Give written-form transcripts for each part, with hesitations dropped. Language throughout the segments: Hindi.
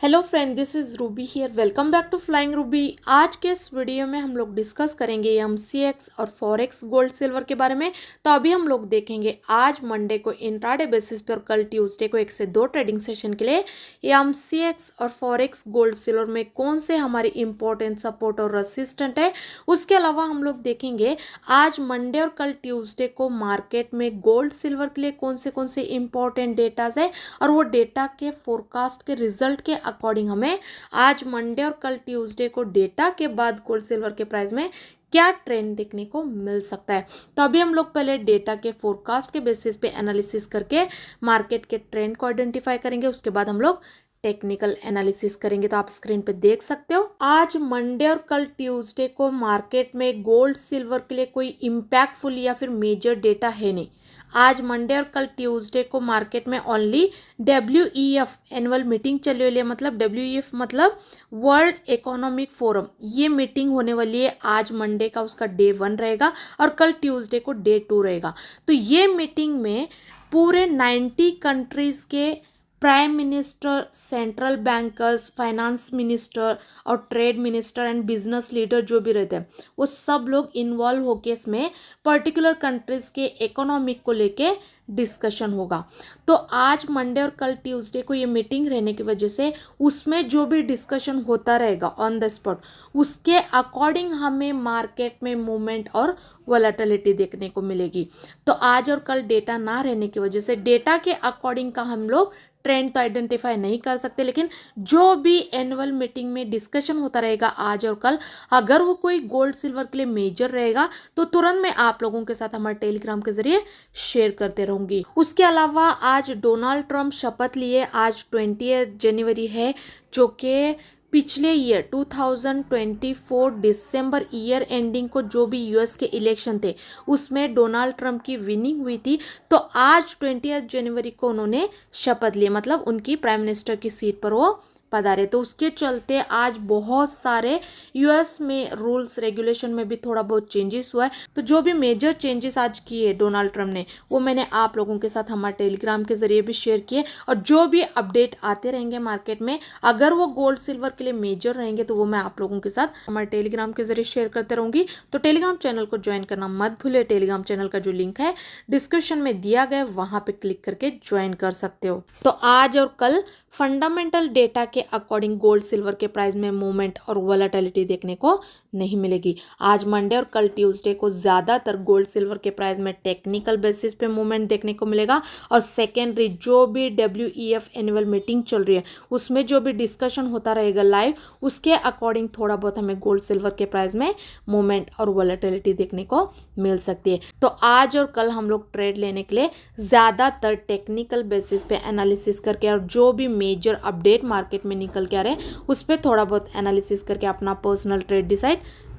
Hello friend, this is Ruby here. Welcome back to flying Ruby. आज के इस वीडियो में हम लोग डिस्कस करेंगे एमसीएक्स और फॉरेक्स गोल्ड सिल्वर के बारे में। तो अभी हम लोग देखेंगे आज मंडे को इंट्राडे बेसिस पे और कल ट्यूसडे को 1 से 2 ट्रेडिंग सेशन के लिए एमसीएक्स और फॉरेक्स गोल्ड सिल्वर में कौन से हमारे इंपॉर्टेंट सपोर्ट और रेसिस्टेंट है। उसके अलावा हम लोग देखेंगे आज मंडे और कल ट्यूसडे को मार्केट में गोल्ड सिल्वर के लिए कौन से इंपॉर्टेंट डेटाज है और वो डेटा के फोरकास्ट के रिजल्ट के अकॉर्डिंग हमें आज मंडे और कल ट्यूसडे को डेटा के बाद गोल्ड सिल्वर के प्राइस में क्या ट्रेंड देखने को मिल सकता है। तो अभी हम लोग पहले डेटा के फोरकास्ट के बेसिस पे एनालिसिस करके मार्केट के ट्रेंड को आइडेंटिफाई करेंगे। उसके बाद हम लोग टेक्निकल एनालिसिस करेंगे। तो आप स्क्रीन पे देख सकते हो आज मंडे और कल ट्यूसडे को मार्केट में गोल्ड सिल्वर के लिए कोई इम्पैक्टफुल या फिर मेजर डेटा है नहीं। आज मंडे और कल ट्यूसडे को मार्केट में ओनली WEF एनुअल मीटिंग चली हुई है। मतलब WEF मतलब वर्ल्ड इकोनॉमिक फोरम, ये मीटिंग होने वाली है। आज मंडे का उसका डे 1 रहेगा और कल ट्यूसडे को डे 2 रहेगा। तो ये मीटिंग में पूरे 90 कंट्रीज के prime minister, central bankers, finance minister और trade minister and business leader जो भी रहते हैं वो सब लोग इन्वॉल्व होके इसमें पर्टिकुलर कंट्रीज के इकोनॉमिक को लेके डिस्कशन होगा। तो आज मंडे और कल ट्यूसडे को ये मीटिंग रहने की वजह से उसमें जो भी डिस्कशन होता रहेगा ऑन द स्पॉट, उसके अकॉर्डिंग हमें मार्केट में मूवमेंट और वॉलेटिलिटी देखने को मिलेगी। तो आज और कल डेटा ना रहने की वजह से डेटा के अकॉर्डिंग का हम लोग ट्रेंड तो आइडेंटिफाई नहीं कर सकते, लेकिन जो भी एनुअल मीटिंग में डिस्कशन होता रहेगा आज और कल, अगर वो कोई गोल्ड सिल्वर के लिए मेजर रहेगा तो तुरंत मैं आप लोगों के साथ हमारे टेलीग्राम के जरिए शेयर करते रहूंगी। उसके अलावा आज डोनाल्ड ट्रंप शपथ लिए। आज 20 जनवरी है, जो कि पिछले ईयर 2024 दिसंबर ईयर एंडिंग को जो भी यूएस के इलेक्शन थे उसमें डोनाल्ड ट्रंप की विनिंग हुई थी। तो आज 20 जनवरी को उन्होंने शपथ ली, मतलब उनकी प्राइम मिनिस्टर की सीट पर वो पधारे। तो उसके चलते आज बहुत सारे यूएस में रूल्स रेगुलेशन में भी थोड़ा बहुत चेंजेस हुआ है। तो जो भी मेजर चेंजेस आज किए डोनाल्ड ट्रंप ने वो मैंने आप लोगों के साथ हमारे टेलीग्राम के जरिए भी शेयर किए। और जो भी अपडेट आते रहेंगे मार्केट में, अगर वो गोल्ड सिल्वर के लिए मेजर रहेंगे तो वो मैं आप लोगों के साथ हमारे टेलीग्राम के जरिए शेयर करते रहूंगी। तो टेलीग्राम चैनल को ज्वाइन करना मत भूलिए। टेलीग्राम चैनल का जो लिंक है डिस्क्रिप्शन में दिया गया, वहां पे क्लिक करके ज्वाइन कर सकते हो। तो आज और कल फंडामेंटल डेटा के अकॉर्डिंग गोल्ड सिल्वर के प्राइस में मूवमेंट और वॉलेटिलिटी देखने को नहीं मिलेगी। आज मंडे और कल ट्यूसडे को ज़्यादातर गोल्ड सिल्वर के प्राइस में टेक्निकल बेसिस पे मूवमेंट देखने को मिलेगा। और सेकेंडरी जो भी WEF एनुअल मीटिंग चल रही है उसमें जो भी डिस्कशन होता रहेगा लाइव, उसके अकॉर्डिंग थोड़ा बहुत हमें गोल्ड सिल्वर के प्राइस में मूवमेंट और वॉलेटिलिटी देखने को मिल सकती है। तो आज और कल हम लोग ट्रेड लेने के लिए ज़्यादातर टेक्निकल बेसिस पे एनालिसिस करके और जो भी मेजर अपडेट मार्केट में निकल के आ रहे हैं उस पर थोड़ा बहुत एनालिसिस करके अपना पर्सनल ट्रेड डिसाइड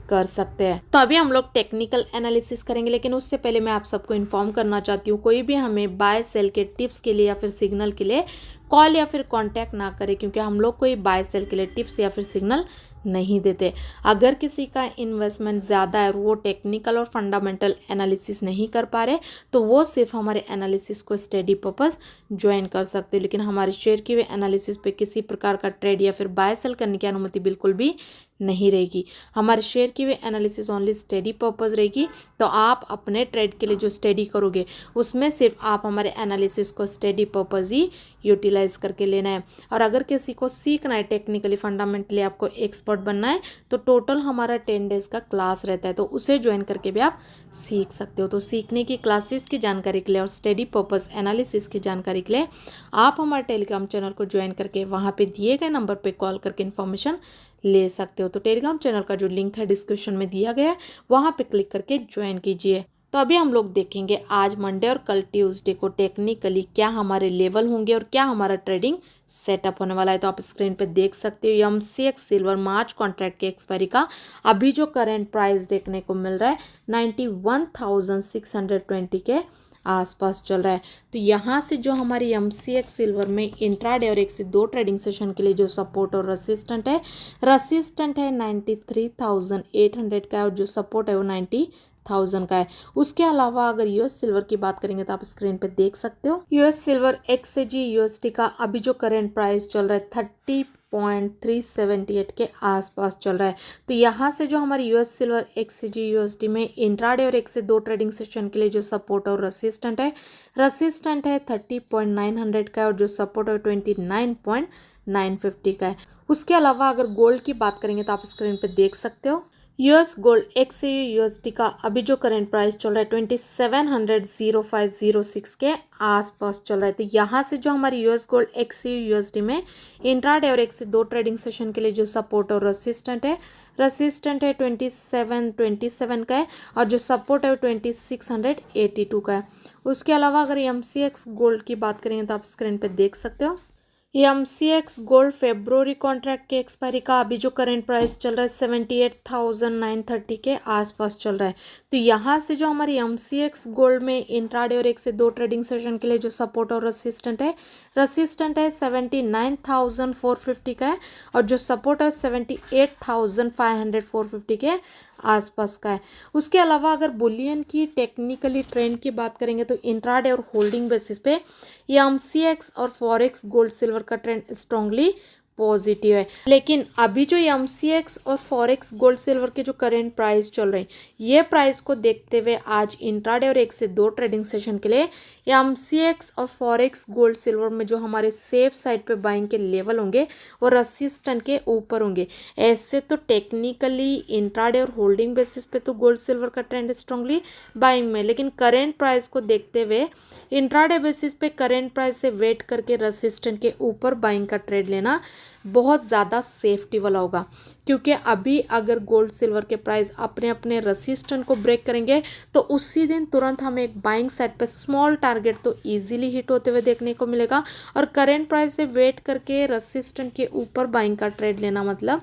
कर सकते हैं। तो अभी हम लोग टेक्निकल एनालिसिस करेंगे, लेकिन उससे पहले मैं आप सबको इन्फॉर्म करना चाहती हूँ कोई भी हमें बाय सेल के टिप्स के लिए या फिर सिग्नल के लिए कॉल या फिर कांटेक्ट ना करें, क्योंकि हम लोग कोई बाय सेल के लिए टिप्स या फिर सिग्नल नहीं देते। अगर किसी का इन्वेस्टमेंट ज़्यादा है और वो टेक्निकल और फंडामेंटल एनालिसिस नहीं कर पा रहे तो वो सिर्फ हमारे एनालिसिस को स्टडी पर्पस ज्वाइन कर सकते हो, लेकिन हमारे शेयर किए हुए एनालिसिस पे किसी प्रकार का ट्रेड या फिर बाय सेल करने की अनुमति बिल्कुल भी नहीं रहेगी। हमारे शेयर की हुई एनालिसिस ओनली स्टडी पर्पस रहेगी। तो आप अपने ट्रेड के लिए जो स्टडी करोगे उसमें सिर्फ आप हमारे एनालिसिस को स्टडी पर्पस ही यूटिलाइज करके लेना है। और अगर किसी को सीखना है टेक्निकली फंडामेंटली, आपको एक्सपर्ट बनना है, तो टोटल हमारा 10 डेज का क्लास रहता है, तो उसे ज्वाइन करके भी आप सीख सकते हो। तो सीखने की क्लासेस की जानकारी के लिए और स्टडी पर्पस एनालिसिस की जानकारी के लिए आप हमारे टेलीग्राम चैनल को ज्वाइन करके वहाँ पे दिए गए नंबर पे कॉल करके इन्फॉर्मेशन ले सकते हो। तो टेलीग्राम चैनल का जो लिंक है डिस्क्रिप्शन में दिया गया है, वहाँ पे क्लिक करके ज्वाइन कीजिए। तो अभी हम लोग देखेंगे आज मंडे और कल ट्यूसडे को टेक्निकली क्या हमारे लेवल होंगे और क्या हमारा ट्रेडिंग सेटअप होने वाला है। तो आप स्क्रीन पे देख सकते हो एमसीएक्स सिल्वर मार्च कॉन्ट्रैक्ट के एक्सपायरी का अभी जो करंट प्राइस देखने को मिल रहा है 91,620 के आसपास चल रहा है। तो यहाँ से जो हमारी एमसीएक्स सिल्वर में इंट्राडे और 1 से 2 ट्रेडिंग सेशन के लिए जो सपोर्ट और रेसिस्टेंट है 93,800 का है, और जो सपोर्ट है वो 90,000 का है। उसके अलावा अगर यूएस सिल्वर की बात करेंगे तो आप स्क्रीन पे देख सकते हो यूएस सिल्वर XAG USD का अभी जो करेंट प्राइस चल रहा है 30.378 के आसपास चल रहा है। तो यहाँ से जो हमारी यूएस सिल्वर एक्ससीजी यूएसडी में इंट्राडे और 1 से 2 ट्रेडिंग सेशन के लिए जो सपोर्ट और रेसिस्टेंट है 30.900 का है और जो सपोर्ट है 29.950 का है। उसके अलावा अगर गोल्ड की बात करेंगे तो आप स्क्रीन पे देख सकते हो यूएस गोल्ड एक्ससीयू यूएसडी का अभी जो करंट प्राइस चल रहा है 2700.0506 के आसपास चल रहा है। तो यहाँ से जो हमारी यूएस गोल्ड एक्ससीयू यूएसडी में इंट्राडे और 1 से 2 ट्रेडिंग सेशन के लिए जो सपोर्ट और रेसिस्टेंट है 2727 का है और जो सपोर्ट है 2682 का है। उसके अलावा अगर एमसीएक्स गोल्ड की बात करेंगे तो आप स्क्रीन पर देख सकते हो एमसीएक्स गोल्ड फेब्रुवरी कॉन्ट्रैक्ट के एक्सपायरी का अभी जो करंट प्राइस चल रहा है 78,930 के आसपास चल रहा है। तो यहाँ से जो हमारी एमसीएक्स गोल्ड में इंट्राडे और 1 से 2 ट्रेडिंग सेशन के लिए जो सपोर्ट और रेसिस्टेंट है 79,450 का है और जो सपोर्ट है 78,500 के आसपास का है। उसके अलावा अगर बुलियन की टेक्निकली ट्रेंड की बात करेंगे तो इंट्राडे और होल्डिंग बेसिस पे ये एमसीएक्स और फॉरेक्स गोल्ड सिल्वर का ट्रेंड स्ट्रांगली पॉजिटिव है। लेकिन अभी जो एमसीएक्स और फॉरेक्स गोल्ड सिल्वर के जो करंट प्राइस चल रहे हैं ये प्राइस को देखते हुए आज इंट्राडे और 1 से 2 ट्रेडिंग सेशन के लिए एमसीएक्स और फॉरेक्स गोल्ड सिल्वर में जो हमारे सेफ साइड पे बाइंग के लेवल होंगे वो रेसिस्टेंट के ऊपर होंगे। ऐसे तो टेक्निकली इंट्राडे और होल्डिंग बेसिस पे तो गोल्ड सिल्वर का ट्रेंड स्ट्रांगली बाइंग में, लेकिन करेंट प्राइस को देखते हुए इंट्राडे बेसिस पे करेंट प्राइस से वेट करके रेसिस्टेंट के ऊपर बाइंग का ट्रेड लेना बहुत ज़्यादा सेफ्टी वाला होगा। क्योंकि अभी अगर गोल्ड सिल्वर के प्राइस अपने अपने रेसिस्टेंट को ब्रेक करेंगे तो उसी दिन तुरंत हमें एक बाइंग साइड पे स्मॉल टारगेट तो इजीली हिट होते हुए देखने को मिलेगा और करेंट प्राइस से वेट करके रेसिस्टेंट के ऊपर बाइंग का ट्रेड लेना मतलब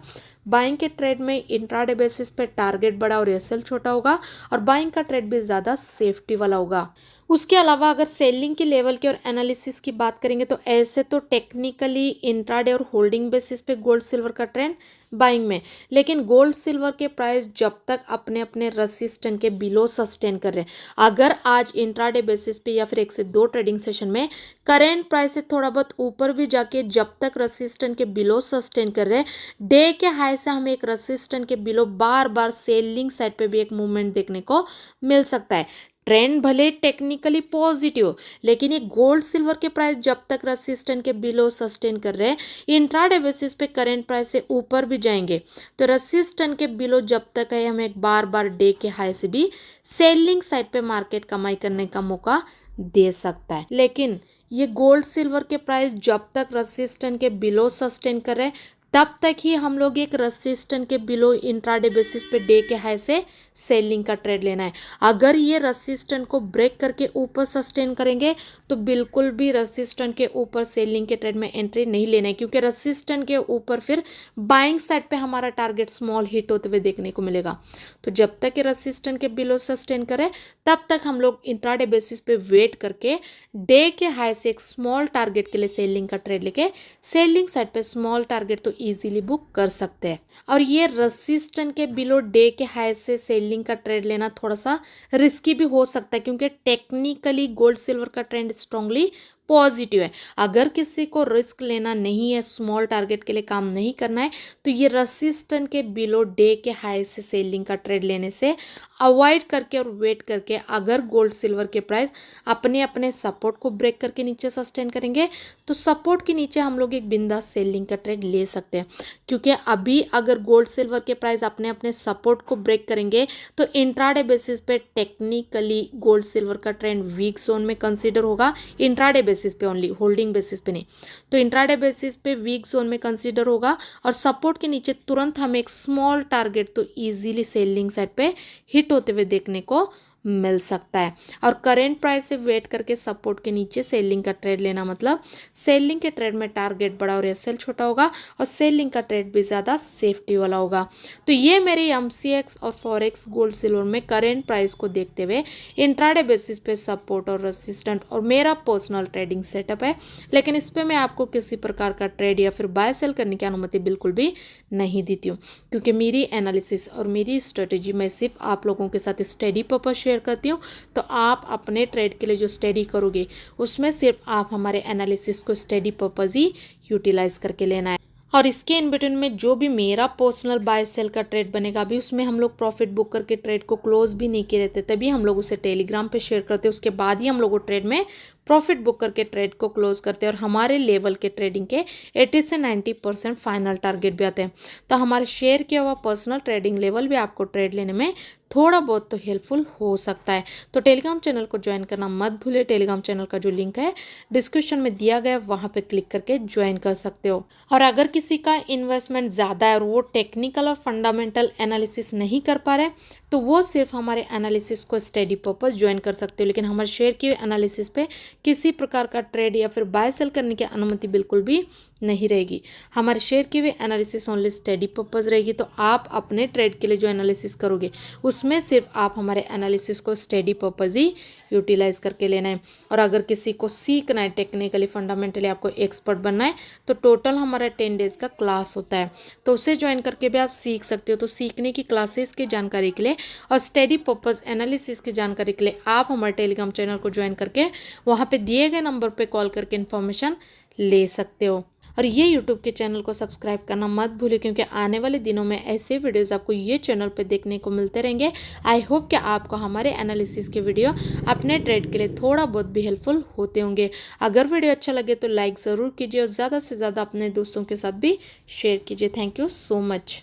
बाइंग के ट्रेड में इंट्राडे बेसिस पे टारगेट बड़ा और एसएल छोटा होगा और बाइंग का ट्रेड भी ज़्यादा सेफ्टी वाला होगा। उसके अलावा अगर सेलिंग के लेवल की और एनालिसिस की बात करेंगे तो ऐसे तो टेक्निकली इंट्राडे और होल्डिंग बेसिस पे गोल्ड सिल्वर का ट्रेंड बाइंग में, लेकिन गोल्ड सिल्वर के प्राइस जब तक अपने अपने रेसिस्टेंट के बिलो सस्टेन कर रहे हैं, अगर आज इंट्राडे बेसिस पे या फिर 1 से 2 ट्रेडिंग सेशन में करेंट प्राइस से थोड़ा बहुत ऊपर भी जाके जब तक रेसिस्टेंट के बिलो सस्टेन कर रहे हैं, डे के हाई से हमें एक रेसिस्टेंट के बिलो बार बार सेलिंग साइड पे भी एक मूवमेंट देखने को मिल सकता है। ट्रेंड भले टेक्निकली पॉजिटिव हो, लेकिन ये गोल्ड सिल्वर के प्राइस जब तक रेसिस्टेंट के बिलो सस्टेन कर रहे हैं, इंट्राडे बेसिस पे करंट प्राइस से ऊपर भी जाएंगे तो रेसिस्टेंट के बिलो जब तक है हमें एक बार बार डे के हाई से भी सेलिंग साइड पे मार्केट कमाई करने का मौका दे सकता है। लेकिन ये गोल्ड सिल्वर के प्राइस जब तक रेसिस्टेंट के बिलो सस्टेन कर रहे हैं तब तक ही हम लोग एक रेसिस्टेंट के बिलो इंट्राडे बेसिस पे डे के हाई से सेलिंग का ट्रेड लेना है। अगर ये रेसिस्टेंट को ब्रेक करके ऊपर सस्टेन करेंगे तो बिल्कुल भी रेसिस्टेंट के ऊपर सेलिंग के ट्रेड में एंट्री नहीं लेना है, क्योंकि रेसिस्टेंट के ऊपर फिर बाइंग साइड पे हमारा टारगेट स्मॉल हिट होते हुए देखने को मिलेगा। तो जब तक ये रेसिस्टेंट के बिलो सस्टेन करे तब तक हम लोग इंट्राडे बेसिस पे वेट करके डे के हाई से एक स्मॉल टारगेट के लिए सेलिंग का ट्रेड लेके सेलिंग साइड पे स्मॉल टारगेट तो इजीली बुक कर सकते हैं। और ये रेसिस्टेंट के बिलो डे के हाई से सेलिंग का ट्रेड लेना थोड़ा सा रिस्की भी हो सकता है, क्योंकि टेक्निकली गोल्ड सिल्वर का ट्रेंड स्ट्रांगली पॉजिटिव है। अगर किसी को रिस्क लेना नहीं है, स्मॉल टारगेट के लिए काम नहीं करना है, तो ये रेसिस्टेंट के बिलो डे के हाई से सेलिंग का ट्रेड लेने से अवॉइड करके और वेट करके अगर गोल्ड सिल्वर के प्राइस अपने अपने सपोर्ट को ब्रेक करके नीचे सस्टेन करेंगे तो सपोर्ट के नीचे हम लोग एक बिंदास सेलिंग का ट्रेड ले सकते हैं। क्योंकि अभी अगर गोल्ड सिल्वर के प्राइस अपने अपने सपोर्ट को ब्रेक करेंगे तो इंट्राडे बेसिस पे टेक्निकली गोल्ड सिल्वर का ट्रेंड वीक जोन में कंसीडर होगा, इंट्राडे बेसिस पे ओनली, होल्डिंग बेसिस पे नहीं। तो इंट्राडे बेसिस पे वीक जोन में कंसीडर होगा और सपोर्ट के नीचे तुरंत हमें एक स्मॉल टारगेट तो इजीली सेलिंग साइड पे हिट होते हुए देखने को मिल सकता है। और करेंट प्राइस से वेट करके सपोर्ट के नीचे सेलिंग का ट्रेड लेना मतलब सेलिंग के ट्रेड में टारगेट बड़ा और एसएल छोटा होगा और सेलिंग का ट्रेड भी ज़्यादा सेफ्टी वाला होगा। तो ये मेरी एमसीएक्स और फॉरेक्स गोल्ड सिल्वर में करेंट प्राइस को देखते हुए इंट्राडे बेसिस पे सपोर्ट और रेसिस्टेंट और मेरा पर्सनल ट्रेडिंग सेटअप है। लेकिन इस पर मैं आपको किसी प्रकार का ट्रेड या फिर बाय सेल करने की अनुमति बिल्कुल भी नहीं देती हूँ, क्योंकि मेरी एनालिसिस और मेरी स्ट्रेटेजी मैं सिर्फ आप लोगों के साथ स्टडी पर्पस शेयर करती हूँ। तो आप अपने ट्रेड के लिए जो स्टडी करोगे उसमें सिर्फ आप हमारे एनालिसिस को स्टडी पर्पस ही यूटिलाइज करके लेना है। और इसके इन बिटवीन में जो भी मेरा पर्सनल बाय सेल का ट्रेड बनेगा, अभी उसमें हम लोग प्रॉफिट बुक करके ट्रेड को क्लोज भी नहीं किए रहते, तभी हम लोग उसे टेलीग्राम पे शेयर करते हैं। उसके बाद ही हम लोग वो ट्रेड में प्रॉफिट बुक करके ट्रेड को क्लोज करते हैं और हमारे लेवल के ट्रेडिंग के 80 से 90% फाइनल टारगेट भी आते हैं। तो हमारे शेयर किया हुआ पर्सनल ट्रेडिंग लेवल भी आपको ट्रेड लेने में थोड़ा बहुत तो हेल्पफुल हो सकता है। तो टेलीग्राम चैनल को ज्वाइन करना मत भूलिए। टेलीग्राम चैनल का जो लिंक है डिस्क्रिप्शन में दिया गया है, वहाँ पे क्लिक करके ज्वाइन कर सकते हो। और अगर किसी का इन्वेस्टमेंट ज़्यादा है और वो टेक्निकल और फंडामेंटल एनालिसिस नहीं कर पा रहे, तो वो सिर्फ हमारे एनालिसिस को स्टडी पर्पस ज्वाइन कर सकते हो, लेकिन हमारे शेयर के एनालिसिस पे किसी प्रकार का ट्रेड या फिर बाय सेल करने की अनुमति बिल्कुल भी नहीं रहेगी। हमारे शेयर की भी एनालिसिस ओनली स्टडी पर्पस रहेगी। तो आप अपने ट्रेड के लिए जो एनालिसिस करोगे उसमें सिर्फ आप हमारे एनालिसिस को स्टडी पर्पस ही यूटिलाइज करके लेना है। और अगर किसी को सीखना है टेक्निकली फंडामेंटली, आपको एक्सपर्ट बनना है, तो टोटल हमारा 10 डेज का क्लास होता है, तो उसे ज्वाइन करके भी आप सीख सकते हो। तो सीखने की क्लासेस की जानकारी के लिए और स्टडी पर्पस एनालिसिस की जानकारी के लिए आप हमारे टेलीग्राम चैनल को ज्वाइन करके वहाँ पे दिए गए नंबर पे कॉल करके इन्फॉर्मेशन ले सकते हो। और ये यूट्यूब के चैनल को सब्सक्राइब करना मत भूलिए, क्योंकि आने वाले दिनों में ऐसे वीडियोस आपको ये चैनल पे देखने को मिलते रहेंगे। आई होप कि आपको हमारे एनालिसिस के वीडियो अपने ट्रेड के लिए थोड़ा बहुत भी हेल्पफुल होते होंगे। अगर वीडियो अच्छा लगे तो लाइक ज़रूर कीजिए और ज़्यादा से ज़्यादा अपने दोस्तों के साथ भी शेयर कीजिए। Thank you so much.